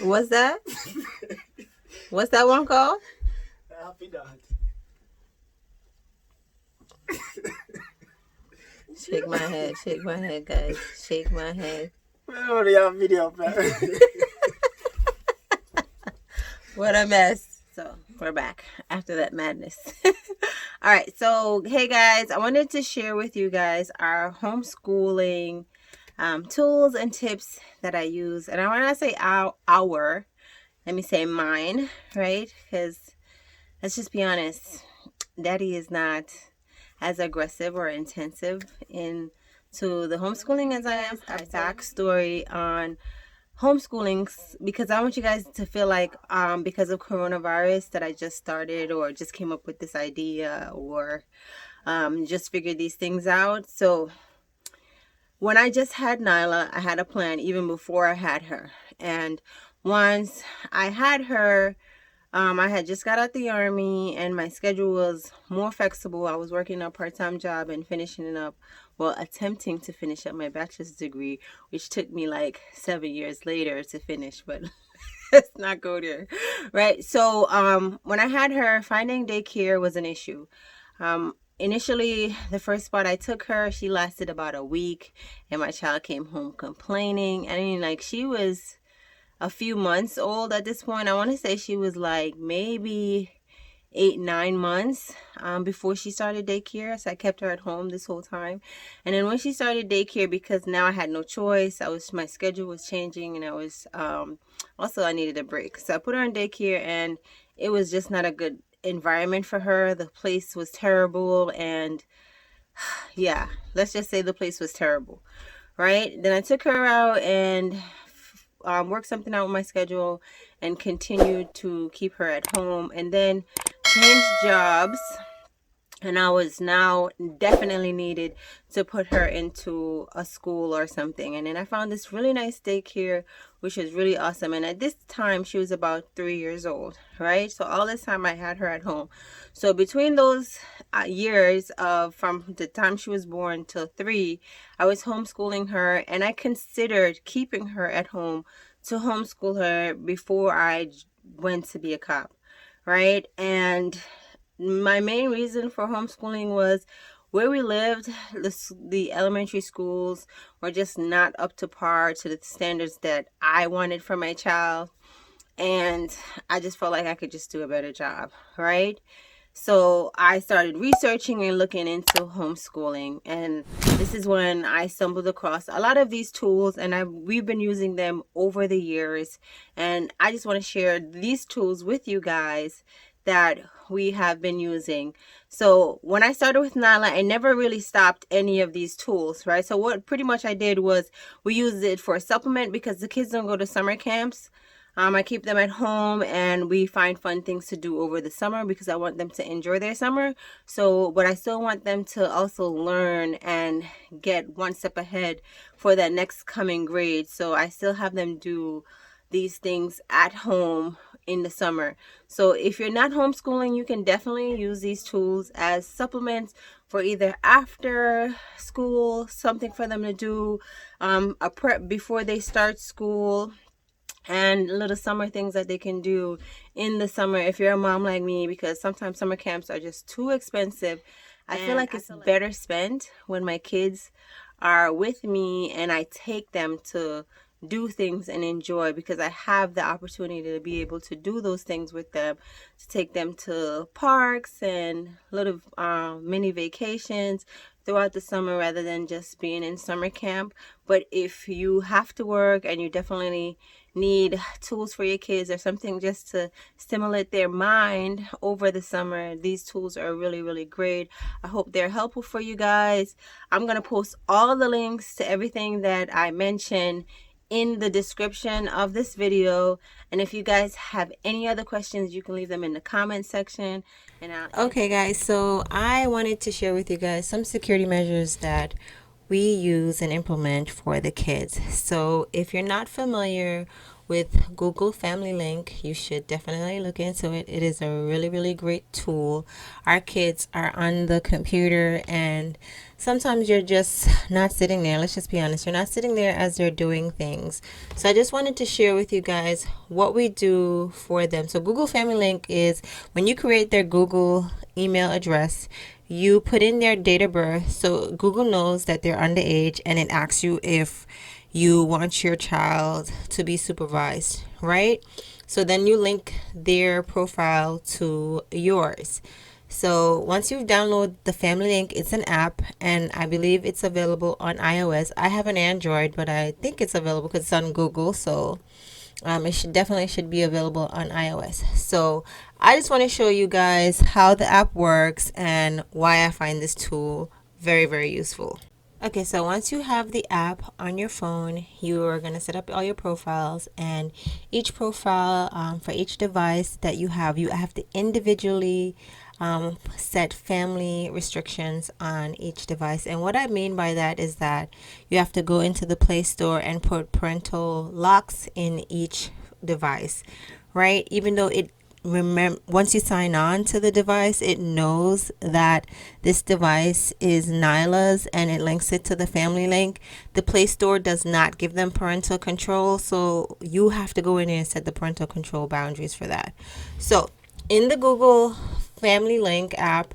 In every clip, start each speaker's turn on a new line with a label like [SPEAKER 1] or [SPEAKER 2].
[SPEAKER 1] What's that? What's that one called?
[SPEAKER 2] Happy dad.
[SPEAKER 1] Shake my head, guys. Shake my head.
[SPEAKER 2] We already have video, man.
[SPEAKER 1] What a mess. So we're back after that madness. All right. So, hey guys, I wanted to share with you guys our homeschooling tools and tips that I use. And I want to say our, let me say mine, right? Because let's just be honest, Daddy is not as aggressive or intensive into the homeschooling as I am. A backstory on homeschooling, because I want you guys to feel like because of coronavirus that I just started or just came up with this idea or just figured these things out. So when I just had Nyla, I had a plan even before I had her. And once I had her, I had just got out the army and my schedule was more flexible. I was working a part-time job and finishing up, well, attempting to finish up my bachelor's degree, which took me like 7 years later to finish, but let's not go there. Right. So when I had her, finding daycare was an issue. Initially, the first spot I took her, she lasted about a week and my child came home complaining. I mean, like she was a few months old at this point. I want to say she was like maybe 8, 9 months before she started daycare. So I kept her at home this whole time. And then when she started daycare, because now I had no choice, my schedule was changing, and I was also I needed a break. So I put her in daycare, and it was just not a good environment for her. The place was terrible, and yeah, let's just say the place was terrible. Right? Then I took her out and worked something out with my schedule and continued to keep her at home, and then changed jobs. And I was now definitely needed to put her into a school or something. And then I found this really nice daycare, which was really awesome. And at this time, she was about 3 years old, right? So all this time I had her at home. So between those years of from the time she was born till 3, I was homeschooling her, and I considered keeping her at home to homeschool her before I went to be a cop, right? And my main reason for homeschooling was where we lived, the elementary schools were just not up to par to the standards that I wanted for my child. And I just felt like I could just do a better job, right? So I started researching and looking into homeschooling, and this is when I stumbled across a lot of these tools, and we've been using them over the years. And I just want to share these tools with you guys that we have been using. So when I started with Nala, I never really stopped any of these tools, right? So what pretty much I did was we used it for a supplement because the kids don't go to summer camps. I keep them at home and we find fun things to do over the summer because I want them to enjoy their summer. So, but I still want them to also learn and get one step ahead for that next coming grade. So I still have them do these things at home in the summer. So if you're not homeschooling, you can definitely use these tools as supplements for either after school, something for them to do, a prep before they start school, and little summer things that they can do in the summer if you're a mom like me, because sometimes summer camps are just too expensive. I feel like it's better spent when my kids are with me and I take them to do things and enjoy, because I have the opportunity to be able to do those things with them, to take them to parks and little mini vacations throughout the summer rather than just being in summer camp. But if you have to work and you definitely need tools for your kids or something just to stimulate their mind over the summer, these tools are really, really great. I hope they're helpful for you guys. I'm going to post all the links to everything that I mentioned in the description of this video, and if you guys have any other questions, you can leave them in the comment section and I'll answer. Okay guys, so I wanted to share with you guys some security measures that we use and implement for the kids. So if you're not familiar with Google Family Link, you should definitely look into it. It is a really, really great tool. Our kids are on the computer, and sometimes you're just not sitting there. Let's just be honest. You're not sitting there as they're doing things. So I just wanted to share with you guys what we do for them. So Google Family Link is when you create their Google email address, you put in their date of birth, so Google knows that they're underage, and it asks you if you want your child to be supervised, right? So then you link their profile to yours. So once you've downloaded the Family Link, it's an app, and I believe it's available on iOS. I have an Android, but I think it's available because it's on Google. So it should be available on iOS. So I just want to show you guys how the app works and why I find this tool very, very useful. Okay, so once you have the app on your phone, you are going to set up all your profiles, and each profile for each device that you have to individually set family restrictions on each device. And what I mean by that is that you have to go into the Play Store and put parental locks in each device, right? Even though once you sign on to the device, it knows that this device is Nyla's and it links it to the Family Link. The Play Store does not give them parental control, so you have to go in and set the parental control boundaries for that. So in the Google Family Link app,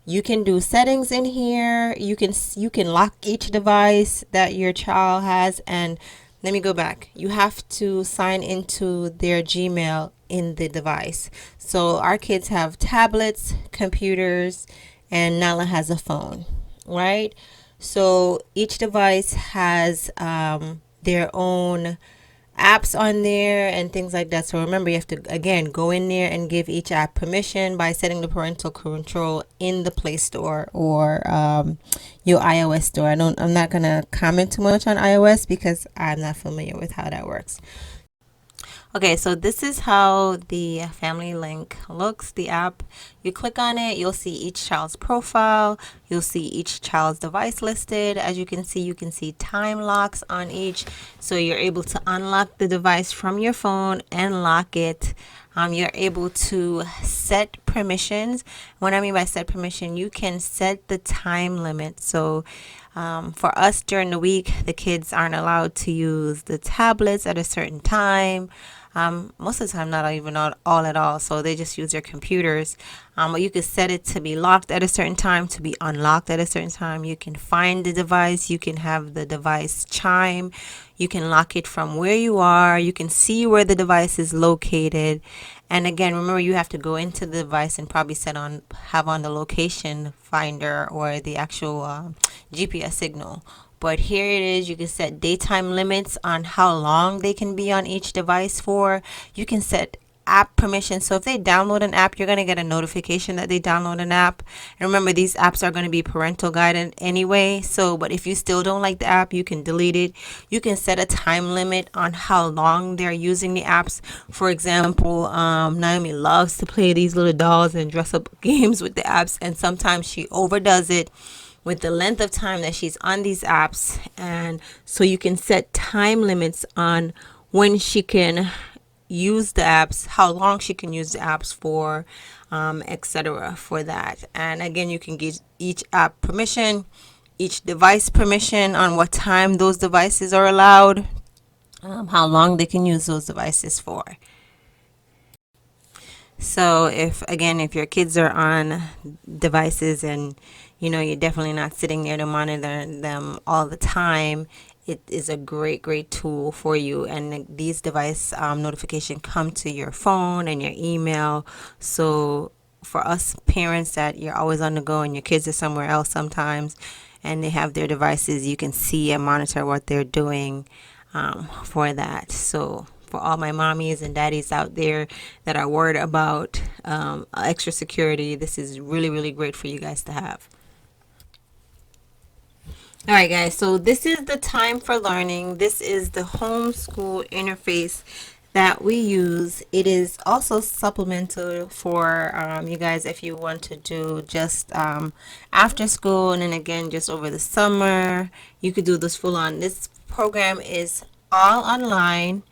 [SPEAKER 1] you can do settings in here. You can lock each device that your child has. And let me go back. You have to sign into their Gmail in the device. So our kids have tablets, computers, and Nala has a phone, right? So each device has their own apps on there and things like that. So remember, you have to again go in there and give each app permission by setting the parental control in the Play Store or your iOS store. I'm not gonna comment too much on iOS because I'm not familiar with how that works. Okay, so this is how the Family Link looks, the app. You click on it, you'll see each child's profile, you'll see each child's device listed. As you can see time locks on each. So you're able to unlock the device from your phone and lock it. You're able to set permissions. What I mean by set permission, you can set the time limit. So for us during the week, the kids aren't allowed to use the tablets at a certain time. Most of the time, not even all at all. So they just use their computers. But you could set it to be locked at a certain time, to be unlocked at a certain time. You can find the device. You can have the device chime. You can lock it from where you are. You can see where the device is located. And again, remember, you have to go into the device and probably have on the location finder or the actual GPS signal. But here it is. You can set daytime limits on how long they can be on each device for. You can set app permission. So if they download an app, you're going to get a notification that they download an app. And remember, these apps are going to be parental guided anyway. So, but if you still don't like the app, you can delete it. You can set a time limit on how long they're using the apps. For example, Naomi loves to play these little dolls and dress up games with the apps. And sometimes she overdoes it with the length of time that she's on these apps. And so you can set time limits on when she can use the apps, how long she can use the apps for, etc. for that. And again, you can give each app permission, each device permission on what time those devices are allowed, how long they can use those devices for. So if your kids are on devices and you're definitely not sitting there to monitor them all the time, it is a great tool for you. And these device notification come to your phone and your email. So for us parents that you're always on the go and your kids are somewhere else sometimes and they have their devices, you can see and monitor what they're doing for that. So for all my mommies and daddies out there that are worried about extra security, this is really great for you guys to have. All right, guys, so this is the time for learning. This is the homeschool interface that we use. It is also supplemental for you guys if you want to do just after school, and then again just over the summer. You could do this full on. This program is all online,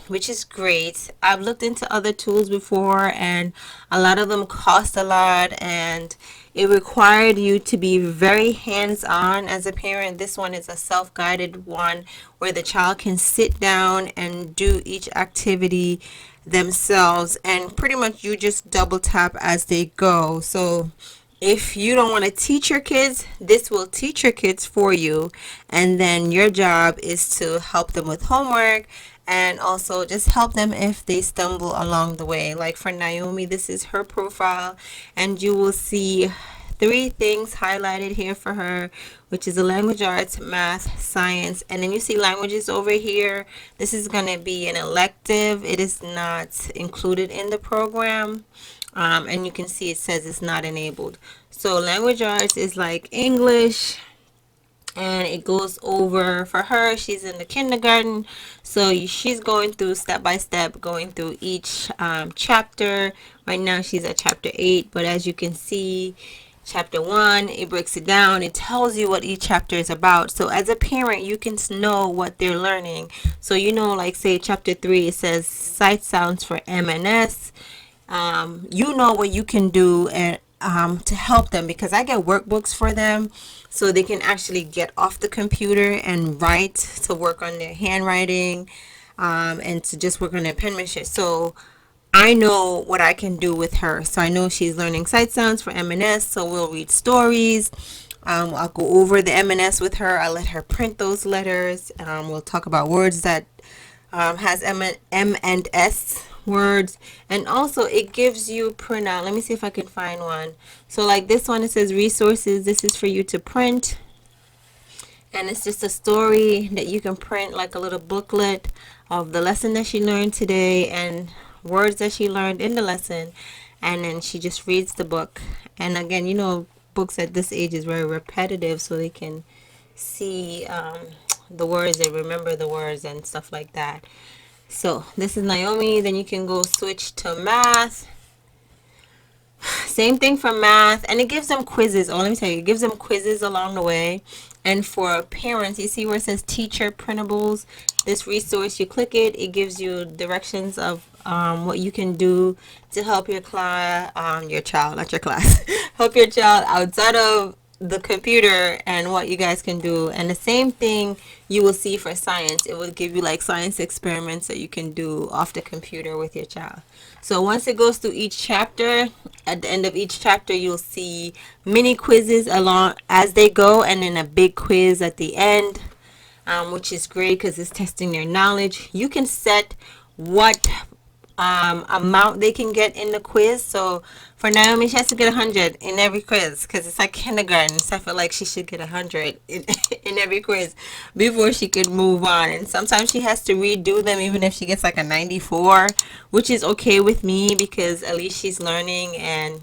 [SPEAKER 1] which is great. I've looked into other tools before, and a lot of them cost a lot, and it required you to be very hands-on as a parent. This one is a self-guided one where the child can sit down and do each activity themselves, and pretty much you just double tap as they go. So if you don't want to teach your kids, this will teach your kids for you. And then your job is to help them with homework and also just help them if they stumble along the way. Like for Naomi, this is her profile, and you will see 3 things highlighted here for her, which is the language arts, math, science, and then you see languages over here. This is going to be an elective. It is not included in the program. And you can see it says it's not enabled. So language arts is like English, and it goes over for her. She's in the kindergarten, so she's going through step by step, going through each chapter. Right now she's at chapter 8, but as you can see, chapter 1, it breaks it down. It tells you what each chapter is about, so as a parent you can know what they're learning. So you know, like say chapter 3, it says sight sounds for M and S. You know what you can do and to help them, because I get workbooks for them so they can actually get off the computer and write, to work on their handwriting, and to just work on their penmanship. So I know what I can do with her. So I know she's learning sight sounds for M&S, so we'll read stories. I'll go over the M&S with her. I'll let her print those letters. We'll talk about words that has M and S words, and also it gives you printout. Let me see if I can find one. So like this one, it says resources. This is for you to print, and it's just a story that you can print, like a little booklet of the lesson that she learned today and words that she learned in the lesson, and then she just reads the book. And again, you know, books at this age is very repetitive, so they can see the words and remember the words and stuff like that. So this is Naomi. Then you can go switch to math. Same thing for math, and it gives them quizzes. Oh, let me tell you, it gives them quizzes along the way. And for parents, you see where it says teacher printables? This resource, you click it, it gives you directions of what you can do to help your class, your child, not your class, help your child outside of the computer, and what you guys can do. And the same thing you will see for science. It will give you like science experiments that you can do off the computer with your child. So once it goes through each chapter, at the end of each chapter you'll see mini quizzes along as they go, and then a big quiz at the end, which is great because it's testing their knowledge. You can set what amount they can get in the quiz. So for Naomi, she has to get 100 in every quiz because it's like kindergarten. So I feel like she should get 100 in every quiz before she could move on. And sometimes she has to redo them even if she gets like a 94, which is okay with me because at least she's learning and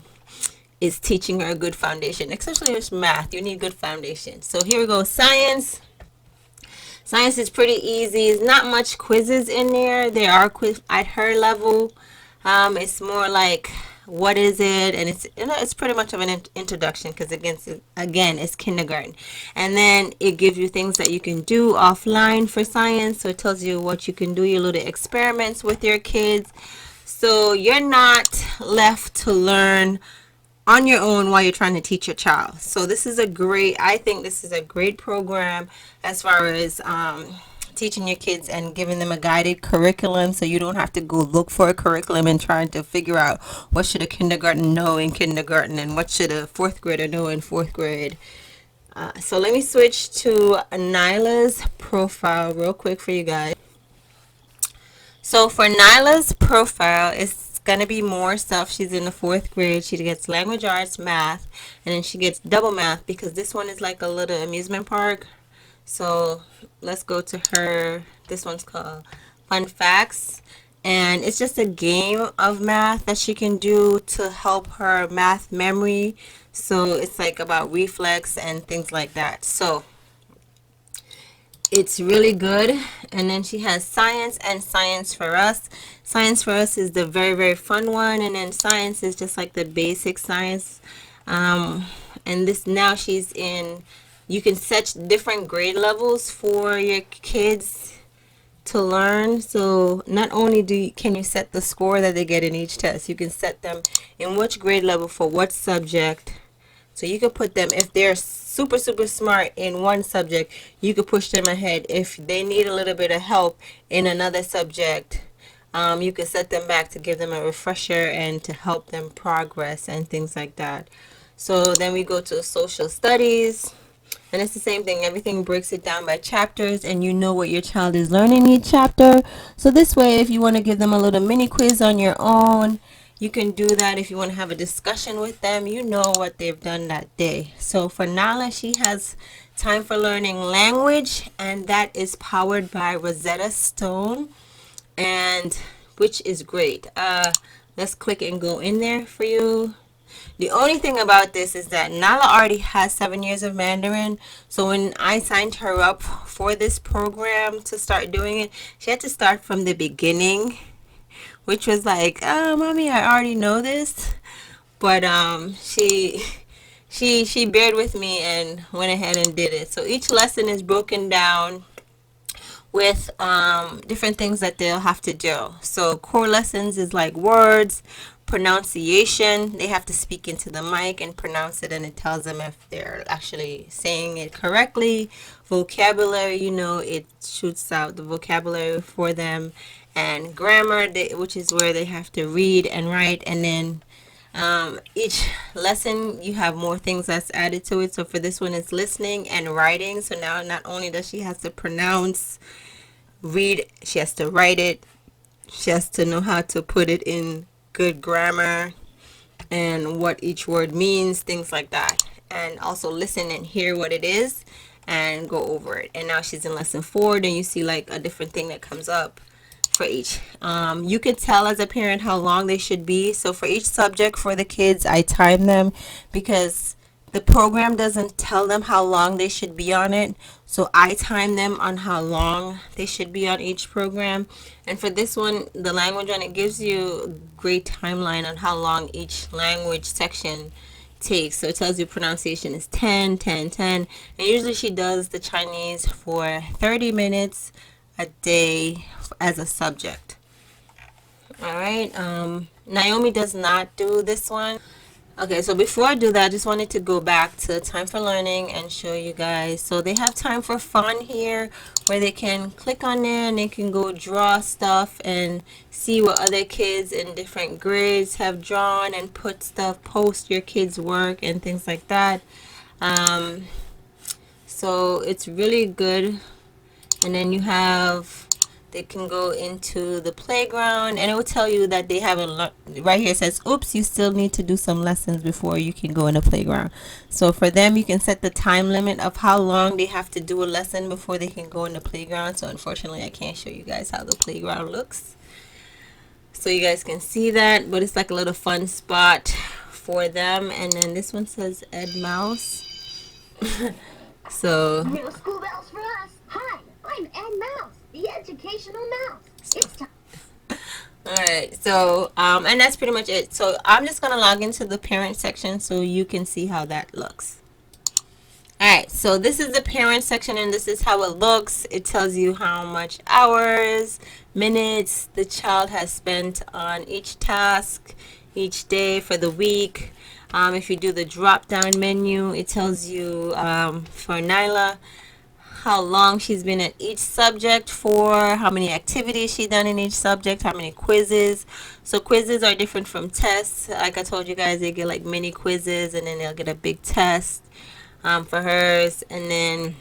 [SPEAKER 1] is teaching her a good foundation. Especially with math, you need good foundation. So here we go, science. Science is pretty easy. There's not much quizzes in there. There are quiz at her level. It's more like what is it, and it's pretty much of an introduction because again it's kindergarten, and then it gives you things that you can do offline for science. So it tells you what you can do, your little experiments with your kids. So you're not left to learn on your own while you're trying to teach your child. So this is I think this is a great program as far as teaching your kids and giving them a guided curriculum, so you don't have to go look for a curriculum and trying to figure out what should a kindergarten know in kindergarten and what should a fourth grader know in fourth grade. So let me switch to Nyla's profile real quick for you guys. So for Nyla's profile, it's gonna be more stuff. She's in the fourth grade. She gets language arts, math, and then she gets double math because this one is like a little amusement park. So let's go to her. This one's called Fun Facts, and it's just a game of math that she can do to help her math memory. So it's like about reflex and things like that. So It's really good. And then she has science and science for us. Science for us is the very, very fun one. And then science is just like the basic science. Um, and this now she's in, you can set different grade levels for your kids to learn. So not only can you set the score that they get in each test, you can set them in which grade level for what subject. So you could put them, if they're super, super smart in one subject, you could push them ahead. If they need a little bit of help in another subject, you could set them back to give them a refresher and to help them progress and things like that. So then we go to social studies. And it's the same thing. Everything breaks it down by chapters, and you know what your child is learning each chapter. So this way, if you want to give them a little mini quiz on your own, you can do that. If you want to have a discussion with them, you know what they've done that day. So for Nala, she has time for learning language, and that is powered by Rosetta Stone, and which is great. Let's click and go in there for you. The only thing about this is that Nala already has 7 years of Mandarin. So when I signed her up for this program to start doing it, she had to start from the beginning, which was like, oh, mommy, I already know this. But she bared with me and went ahead and did it. So each lesson is broken down with different things that they'll have to do. So core lessons is like words, pronunciation. They have to speak into the mic and pronounce it, and it tells them if they're actually saying it correctly. Vocabulary, it shoots out the vocabulary for them. And grammar, which is where they have to read and write. And then each lesson you have more things that's added to it. So for this one, it's listening and writing. So now not only does she have to pronounce, read, she has to write it. She has to know how to put it in good grammar and what each word means, things like that. And also listen and hear what it is and go over it. And now she's in lesson 4. Then you see like a different thing that comes up for each. You could tell as a parent how long they should be. So for each subject for the kids, I time them because the program doesn't tell them how long they should be on it. So I time them on how long they should be on each program. And for this one, the language one, it gives you a great timeline on how long each language section takes. So it tells you pronunciation is 10, 10, 10. And usually she does the Chinese for 30 minutes a day as a subject. All right. Naomi does not do this one. Okay, so before I do that, I just wanted to go back to time for learning and show you guys. So they have time for fun here where they can click on there and they can go draw stuff and see what other kids in different grades have drawn and put stuff, post your kids' work and things like that. So it's really good. And then you have, they can go into the playground and it will tell you that they haven't learned. Right here it says, oops, you still need to do some lessons before you can go in the playground. So for them, you can set the time limit of how long they have to do a lesson before they can go in the playground. So unfortunately, I can't show you guys how the playground looks. So you guys can see that, but it's like a little fun spot for them. And then this one says Ed Mouse. So
[SPEAKER 3] No school bells for us. Hi, I'm Ed Mouse, the educational mouse. It's time.
[SPEAKER 1] Alright, so and that's pretty much it. So I'm just gonna log into the parent section so you can see how that looks. Alright, so this is the parent section and this is how it looks. It tells you how much hours, minutes the child has spent on each task each day for the week. If you do the drop down menu, it tells you for Nyla how long she's been at each subject for, how many activities she's done in each subject, how many quizzes. So quizzes are different from tests. Like I told you guys, they get like mini quizzes and then they'll get a big test for hers. And then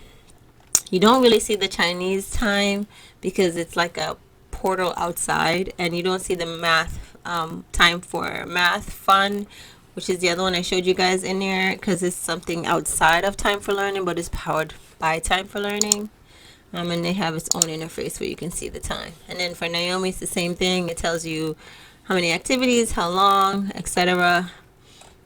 [SPEAKER 1] you don't really see the Chinese time because it's like a portal outside, and you don't see the math time for math fun, which is the other one I showed you guys in there, because it's something outside of time for learning, but it's powered by time for learning. And they have its own interface where you can see the time. And then for Naomi, it's the same thing. It tells you how many activities, how long, etc.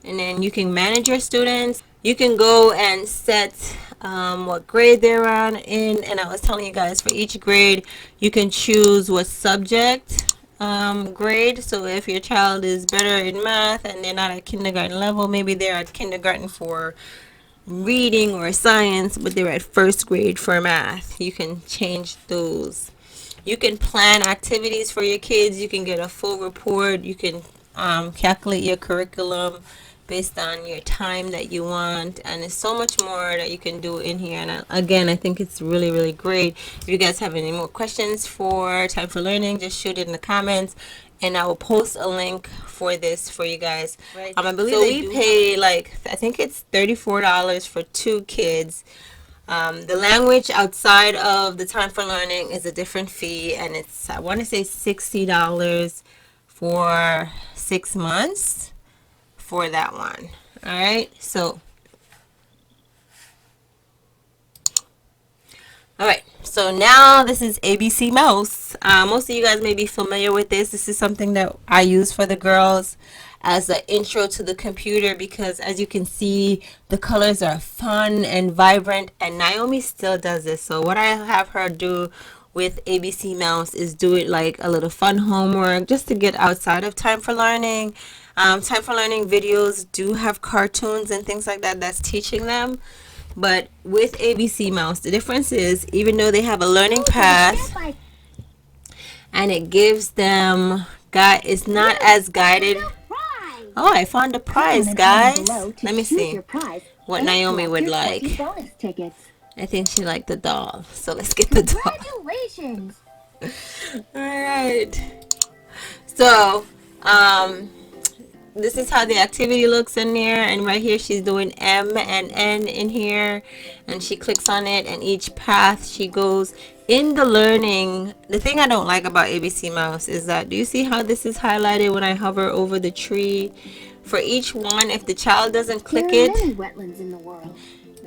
[SPEAKER 1] And then you can manage your students. You can go and set what grade they're on in, and I was telling you guys for each grade you can choose what subject grade. So if your child is better in math and they're not at kindergarten level, maybe they're at kindergarten for reading or science, but they're at first grade for math, you can change those. You can plan activities for your kids. You can get a full report. You can calculate your curriculum based on your time that you want, and there's so much more that you can do in here. And again, I think it's really, really great. If you guys have any more questions for Time for Learning, just shoot it in the comments, and I will post a link for this for you guys. Right. I believe so. We pay like, I think it's $34 for 2 kids. The language outside of the Time for Learning is a different fee, and it's, I want to say, $60 for 6 months for that one. All right, so now this is ABC Mouse. Most of you guys may be familiar with this. This is something that I use for the girls as an intro to the computer, because as you can see, the colors are fun and vibrant, and Naomi still does this. So what I have her do with ABC Mouse is do it like a little fun homework, just to get outside of Time for Learning. Time for Learning videos do have cartoons and things like that that's teaching them. But with ABC Mouse, the difference is, even though they have a learning path and it gives them, it's not as guided. Oh, I found a prize, guys. Let me see what Naomi would like. I think she liked the doll. So let's get the doll.
[SPEAKER 3] Congratulations!
[SPEAKER 1] Alright. So, this is how the activity looks in there, and right here she's doing M and N in here, and she clicks on it, and each path she goes in the learning. The thing I don't like about ABC Mouse is that, do you see how this is highlighted when I hover over the tree? For each one, if the child doesn't click
[SPEAKER 3] There are
[SPEAKER 1] it,
[SPEAKER 3] many wetlands in the world.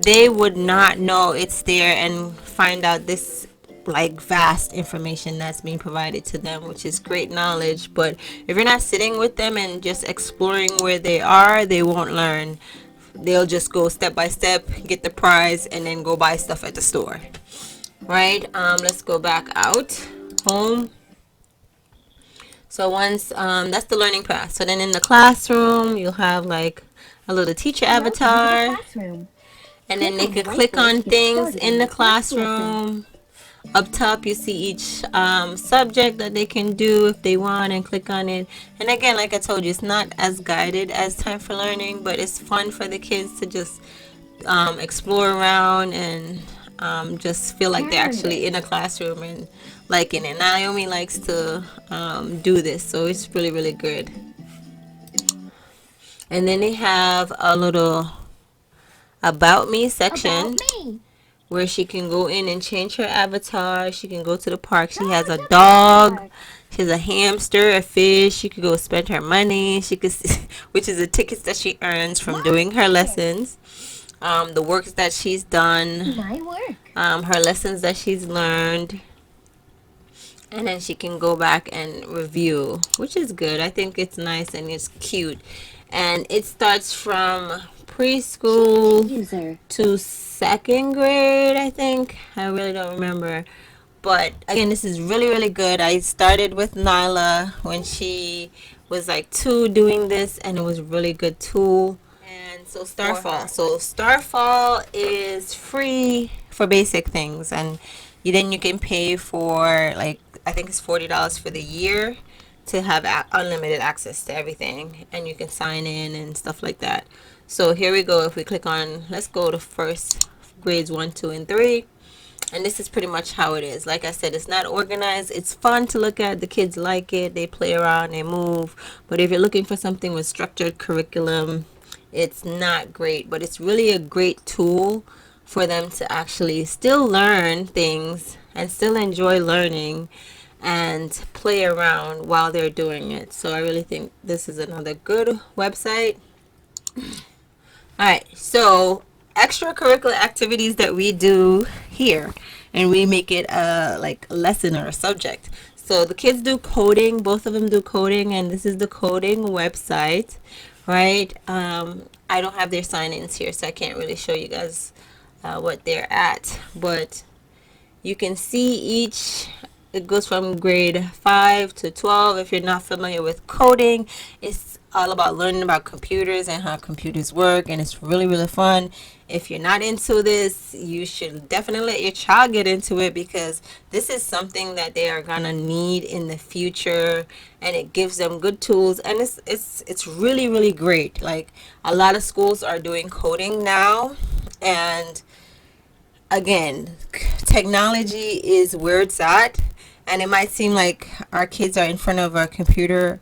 [SPEAKER 1] they would not know it's there and find out this like vast information that's being provided to them, which is great knowledge. But if you're not sitting with them and just exploring where they are, they won't learn. They'll just go step by step, get the prize, and then go buy stuff at the store. Right? Let's go back out. Home. So once that's the learning path. So then in the classroom, you'll have like a little teacher avatar, and then they could click on things in the classroom. Up top you see each subject that they can do if they want, and click on it. And again, like I told you, it's not as guided as Time for Learning, but it's fun for the kids to just explore around and just feel like they're actually in a classroom and liking it. Naomi likes to do this, so it's really, really good. And then they have a little About Me section.
[SPEAKER 3] About me.
[SPEAKER 1] Where she can go in and change her avatar. She can go to the park. She has a dog. She has a hamster, a fish. She could go spend her money. She could, which is the tickets that she earns from doing her lessons. The works that she's done.
[SPEAKER 3] My work.
[SPEAKER 1] Her lessons that she's learned. And then she can go back and review, which is good. I think it's nice and it's cute. And it starts from preschool to 2nd grade, I think. I really don't remember. But again, this is really, really good. I started with Nyla when she was like 2 doing this, and it was a really good tool. And so Starfall. So Starfall is free for basic things, and then you can pay for, like, I think it's $40 for the year to have unlimited access to everything, and you can sign in and stuff like that. So here we go. If we click on, let's go to first grades 1, 2, and 3. And this is pretty much how it is. Like I said, it's not organized. It's fun to look at. The kids like it. They play around, they move. But if you're looking for something with structured curriculum, it's not great. But it's really a great tool for them to actually still learn things and still enjoy learning and play around while they're doing it. So I really think this is another good website. Alright, so extracurricular activities that we do here, and we make it like a lesson or a subject. So the kids do coding. Both of them do coding, and this is the coding website right? I don't have their sign-ins here, so I can't really show you guys what they're at, but you can see each, it goes from grade 5 to 12. If you're not familiar with coding, it's all about learning about computers and how computers work, and it's really, really fun. If you're not into this, you should definitely let your child get into it, because this is something that they are gonna need in the future, and it gives them good tools, and it's really, really great. Like, a lot of schools are doing coding now, and again, technology is where it's at, and it might seem like our kids are in front of a computer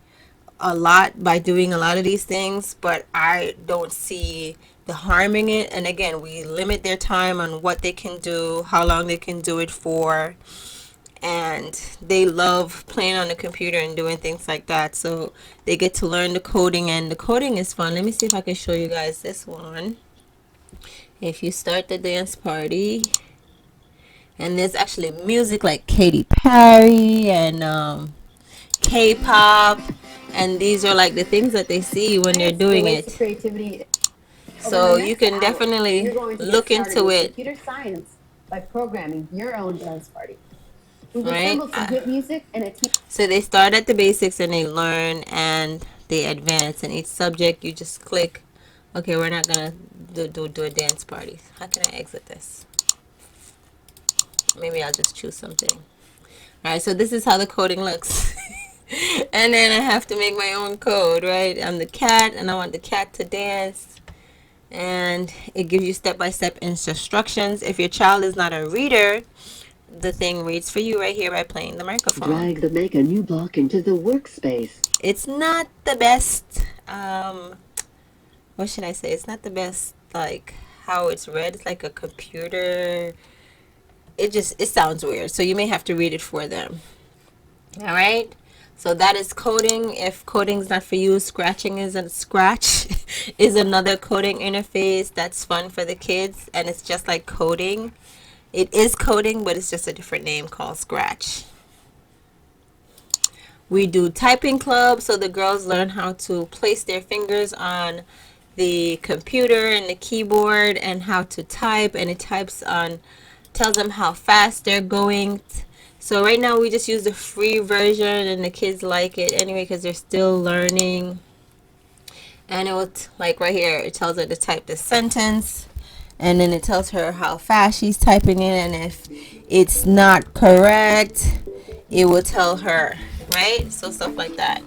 [SPEAKER 1] a lot by doing a lot of these things, but I don't see the harm in it. And again, we limit their time on what they can do, how long they can do it for, and they love playing on the computer and doing things like that, so they get to learn the coding, and the coding is fun. Let me see if I can show you guys this one. If you start the dance party, and there's actually music like Katy Perry and K-pop, and these are like the things that they see when they're doing it.
[SPEAKER 3] Creativity.
[SPEAKER 1] So you can definitely look into it,
[SPEAKER 3] Computer science by programming your own dance party. We've
[SPEAKER 1] right?
[SPEAKER 3] assembled some good music and a team.
[SPEAKER 1] So they start at the basics and they learn and they advance. In each subject, you just click. Okay, we're not gonna do a dance party. How can I exit this? Maybe I'll just choose something. All right, so this is how the coding looks. And then I have to make my own code, right? I'm the cat and I want the cat to dance. And it gives you step-by-step instructions. If your child is not a reader, the thing reads for you right here by playing the microphone.
[SPEAKER 4] Drag the make a new block into the workspace.
[SPEAKER 1] It's not the best, what should I say? It's not the best, like, how it's read. It's like a computer. It sounds weird. So you may have to read it for them. All right. So that is coding. If coding is not for you, scratching is is another coding interface that's fun for the kids, and it's just like coding. It is coding, but it's just a different name called Scratch. We do typing club, so the girls learn how to place their fingers on the computer and the keyboard and how to type, and it tells them how fast they're going. So right now we just use the free version, and the kids like it anyway because they're still learning. And it will, like right here, it tells her to type the sentence, and then it tells her how fast she's typing it, and if it's not correct, it will tell her, right? So stuff like that.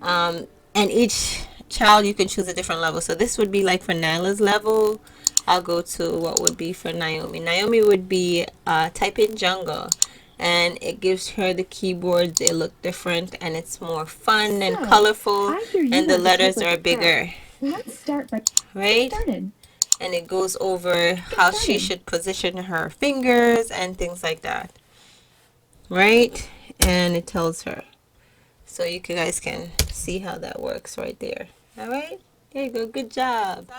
[SPEAKER 1] And each child, you can choose a different level. So this would be like for Nyla's level. I'll go to what would be for Naomi. Naomi would be type in jungle, and it gives her the keyboards. They look different, and it's more fun and colorful, and the letters are bigger.
[SPEAKER 3] Let's start by
[SPEAKER 1] right?
[SPEAKER 3] started.
[SPEAKER 1] And it goes over how she should position her fingers and things like that, right? And it tells her, so you guys can see how that works right there. All right, there you go. Good job.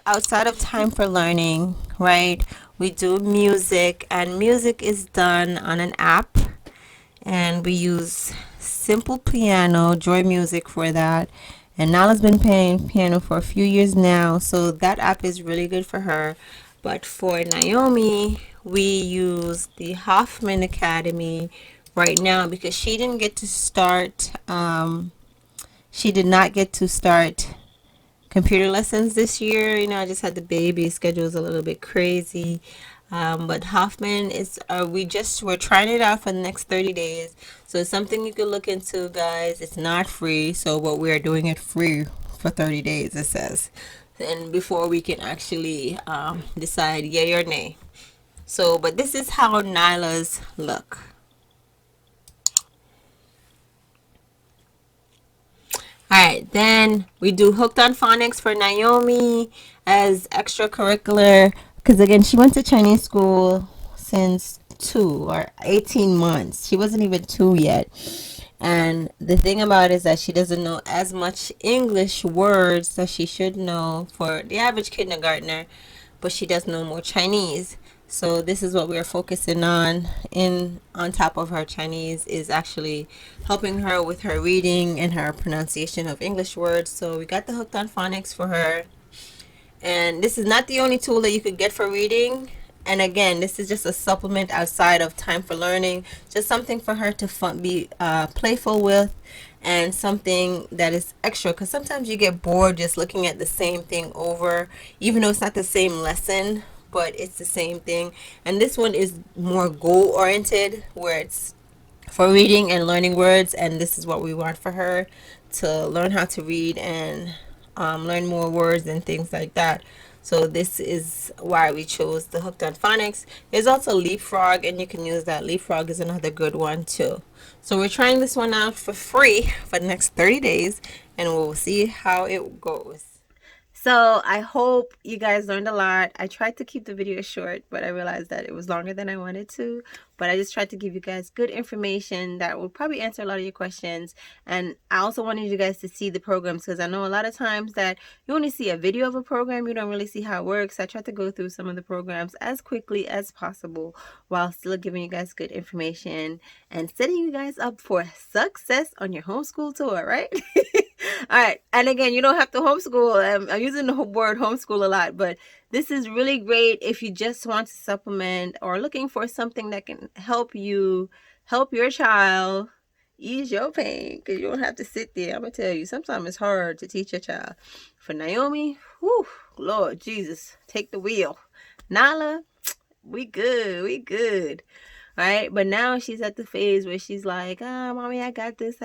[SPEAKER 1] Outside of time for learning, right, we do music, and music is done on an app, and we use Simple Piano, Joy Music for that. And Nala's been playing piano for a few years now, so that app is really good for her. But for Naomi, we use the Hoffman Academy right now because she didn't get to start, she did not get to start computer lessons this year. You know, I just had the baby. Schedule is a little bit crazy. But Hoffman is, we're trying it out for the next 30 days. So it's something you can look into, guys. It's not free. So, but we are doing it free for 30 days, it says. And before we can actually decide yay or nay. So, but this is how Nyla's look. Alright, then we do Hooked on Phonics for Naomi as extracurricular. Because again, she went to Chinese school since 2 or 18 months. She wasn't even 2 yet. And the thing about it is that she doesn't know as much English words that she should know for the average kindergartner, but she does know more Chinese. So this is what we're focusing on top of her Chinese, is actually helping her with her reading and her pronunciation of English words. So we got the Hooked on Phonics for her. And this is not the only tool that you could get for reading. And again, this is just a supplement outside of time for learning, just something for her to be playful with, and something that is extra, because sometimes you get bored just looking at the same thing over, even though it's not the same lesson, but it's the same thing. And this one is more goal oriented, where it's for reading and learning words, and this is what we want for her, to learn how to read and learn more words and things like that. So this is why we chose the Hooked on Phonics. There's also Leapfrog, and you can use that. Leapfrog is another good one too. So we're trying this one out for free for the next 30 days, and we'll see how it goes. So I hope you guys learned a lot. I tried to keep the video short, but I realized that it was longer than I wanted to. But I just tried to give you guys good information that will probably answer a lot of your questions. And I also wanted you guys to see the programs, because I know a lot of times that you only see a video of a program, you don't really see how it works. I tried to go through some of the programs as quickly as possible while still giving you guys good information and setting you guys up for success on your homeschool tour, right? All right. And again, you don't have to homeschool. I'm using the word homeschool a lot, but this is really great if you just want to supplement or looking for something that can help your child ease your pain, because you don't have to sit there. I'm going to tell you, sometimes it's hard to teach your child. For Naomi, whew, Lord Jesus, take the wheel. Nala, we good. We good. Right? But now she's at the phase where she's like, mommy, I got this,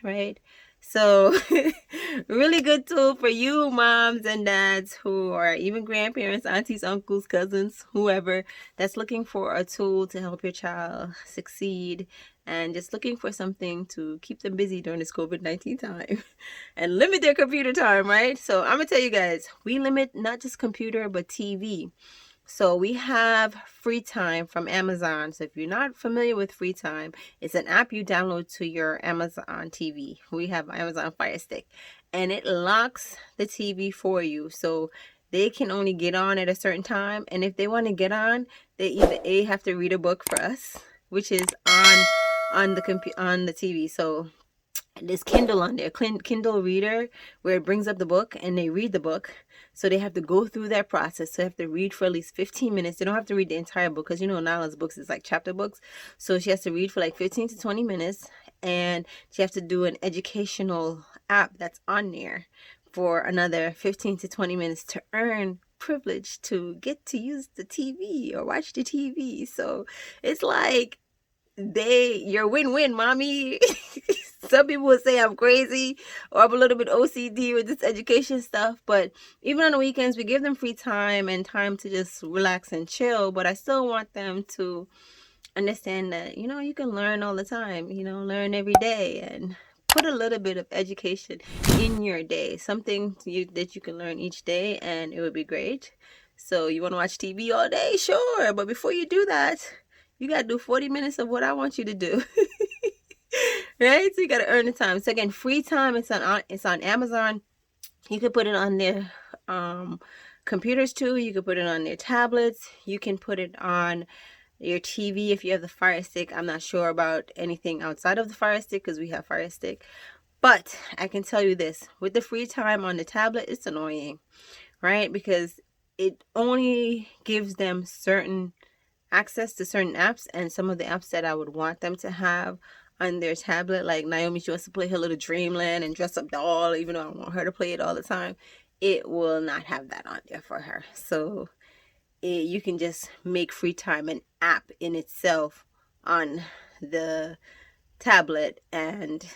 [SPEAKER 1] right? So really good tool for you moms and dads, who are even grandparents, aunties, uncles, cousins, whoever, that's looking for a tool to help your child succeed, and just looking for something to keep them busy during this COVID-19 time and limit their computer time, right? So I'm gonna tell you guys, we limit not just computer but TV. So we have Free Time from Amazon. So if you're not familiar with Free Time, it's an app you download to your Amazon TV. We have Amazon Fire Stick, and it locks the TV for you. So they can only get on at a certain time, and if they want to get on, they either have to read a book for us, which is on the TV. So this Kindle on there, Kindle reader, where it brings up the book and they read the book. So they have to go through that process. So they have to read for at least 15 minutes. They don't have to read the entire book, because Nala's books is like chapter books. So she has to read for like 15 to 20 minutes, and she has to do an educational app that's on there for another 15 to 20 minutes to earn privilege to get to use the TV or watch the TV. So it's like you're win-win, mommy. Some people would say I'm crazy or I'm a little bit OCD with this education stuff, but even on the weekends, we give them free time and time to just relax and chill. But I still want them to understand that, you can learn all the time, learn every day, and put a little bit of education in your day, something that you can learn each day, and it would be great. So you want to watch TV all day? Sure. But before you do that, you got to do 40 minutes of what I want you to do. Right? So you got to earn the time. So again, Free Time, it's on Amazon. You can put it on their computers too. You can put it on their tablets. You can put it on your TV if you have the Fire Stick. I'm not sure about anything outside of the Fire Stick, because we have Fire Stick. But I can tell you this, with the Free Time on the tablet, it's annoying, right? Because it only gives them access to certain apps, and some of the apps that I would want them to have on their tablet, like Naomi, she wants to play her little Dreamland and dress up doll, even though I want her to play it all the time, it will not have that on there for her. So you can just make Free Time an app in itself on the tablet, and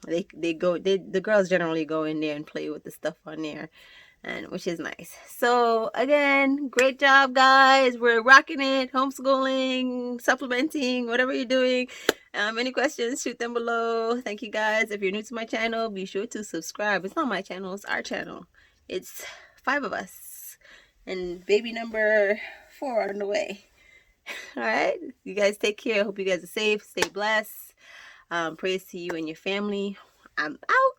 [SPEAKER 1] the girls generally go in there and play with the stuff on there, and which is nice. So again, great job, guys. We're rocking it, homeschooling, supplementing, whatever you're doing. Any questions, shoot them below. Thank you, guys. If you're new to my channel, be sure to subscribe. It's not my channel, it's our channel. It's 5 of us, and baby number 4 on the way. All right, you guys take care. Hope you guys are safe, stay blessed. Praise to you and your family. I'm out.